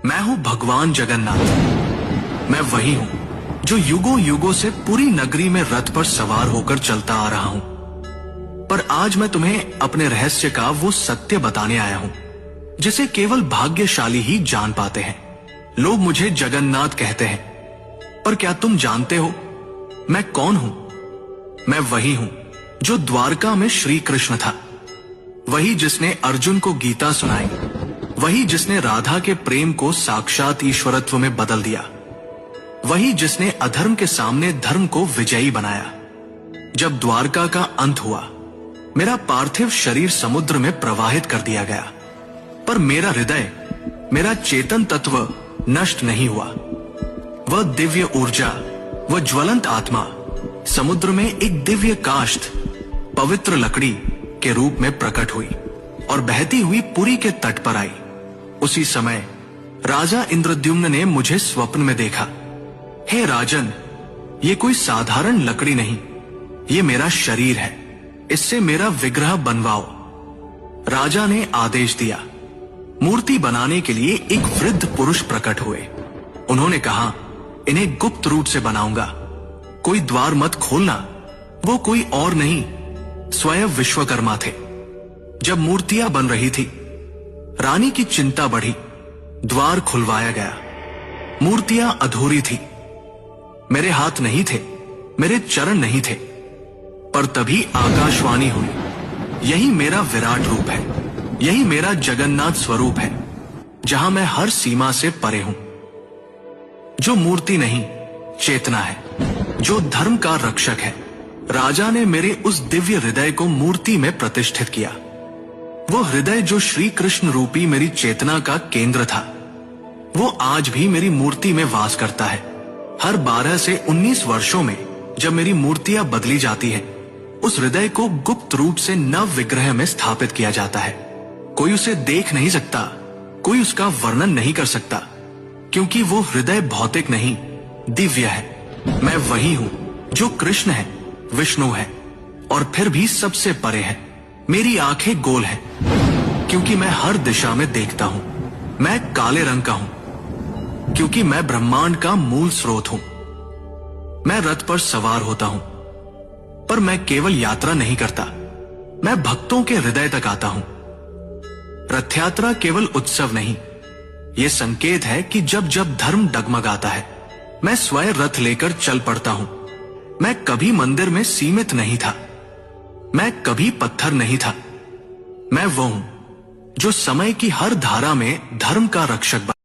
मैं हूं भगवान जगन्नाथ। मैं वही हूं जो युगों युगों से पूरी नगरी में रथ पर सवार होकर चलता आ रहा हूं। पर आज मैं तुम्हें अपने रहस्य का वो सत्य बताने आया हूं जिसे केवल भाग्यशाली ही जान पाते हैं। लोग मुझे जगन्नाथ कहते हैं, पर क्या तुम जानते हो मैं कौन हूं? मैं वही हूं जो द्वारका में श्री कृष्ण था, वही जिसने अर्जुन को गीता सुनाई, वही जिसने राधा के प्रेम को साक्षात ईश्वरत्व में बदल दिया, वही जिसने अधर्म के सामने धर्म को विजयी बनाया। जब द्वारका का अंत हुआ, मेरा पार्थिव शरीर समुद्र में प्रवाहित कर दिया गया, पर मेरा हृदय, मेरा चेतन तत्व नष्ट नहीं हुआ। वह दिव्य ऊर्जा, वह ज्वलंत आत्मा समुद्र में एक दिव्य काष्ठ, पवित्र लकड़ी के रूप में प्रकट हुई और बहती हुई पुरी के तट पर आई। उसी समय राजा इंद्रद्युम्न ने मुझे स्वप्न में देखा। हे राजन, ये कोई साधारण लकड़ी नहीं, ये मेरा शरीर है, इससे मेरा विग्रह बनवाओ। राजा ने आदेश दिया। मूर्ति बनाने के लिए एक वृद्ध पुरुष प्रकट हुए। उन्होंने कहा, इन्हें गुप्त रूप से बनाऊंगा, कोई द्वार मत खोलना। वो कोई और नहीं, स्वयं विश्वकर्मा थे। जब मूर्तियां बन रही थी, रानी की चिंता बढ़ी। द्वार खुलवाया गया। मूर्तियां अधूरी थी। मेरे हाथ नहीं थे, मेरे चरण नहीं थे, पर तभी आकाशवाणी हुई, यही मेरा विराट रूप है, यही मेरा जगन्नाथ स्वरूप है, जहां मैं हर सीमा से परे हूं। जो मूर्ति नहीं, चेतना है, जो धर्म का रक्षक है। राजा ने मेरे उस दिव्य हृदय को मूर्ति में प्रतिष्ठित किया। वो हृदय जो श्री कृष्ण रूपी मेरी चेतना का केंद्र था, वो आज भी मेरी मूर्ति में वास करता है। हर 12 से 19 वर्षों में जब मेरी मूर्तियां बदली जाती है, उस हृदय को गुप्त रूप से नव विग्रह में स्थापित किया जाता है। कोई उसे देख नहीं सकता, कोई उसका वर्णन नहीं कर सकता, क्योंकि वो हृदय भौतिक नहीं, दिव्य है। मैं वही हूं जो कृष्ण है, विष्णु है, और फिर भी सबसे परे है। मेरी आंखें गोल हैं, क्योंकि मैं हर दिशा में देखता हूं। मैं काले रंग का हूं, क्योंकि मैं ब्रह्मांड का मूल स्रोत हूं। मैं रथ पर सवार होता हूं, पर मैं केवल यात्रा नहीं करता, मैं भक्तों के हृदय तक आता हूं। रथ यात्रा केवल उत्सव नहीं, यह संकेत है कि जब जब धर्म डगमगाता है, मैं स्वयं रथ लेकर चल पड़ता हूं। मैं कभी मंदिर में सीमित नहीं था, मैं कभी पत्थर नहीं था। मैं वो हूं जो समय की हर धारा में धर्म का रक्षक बना।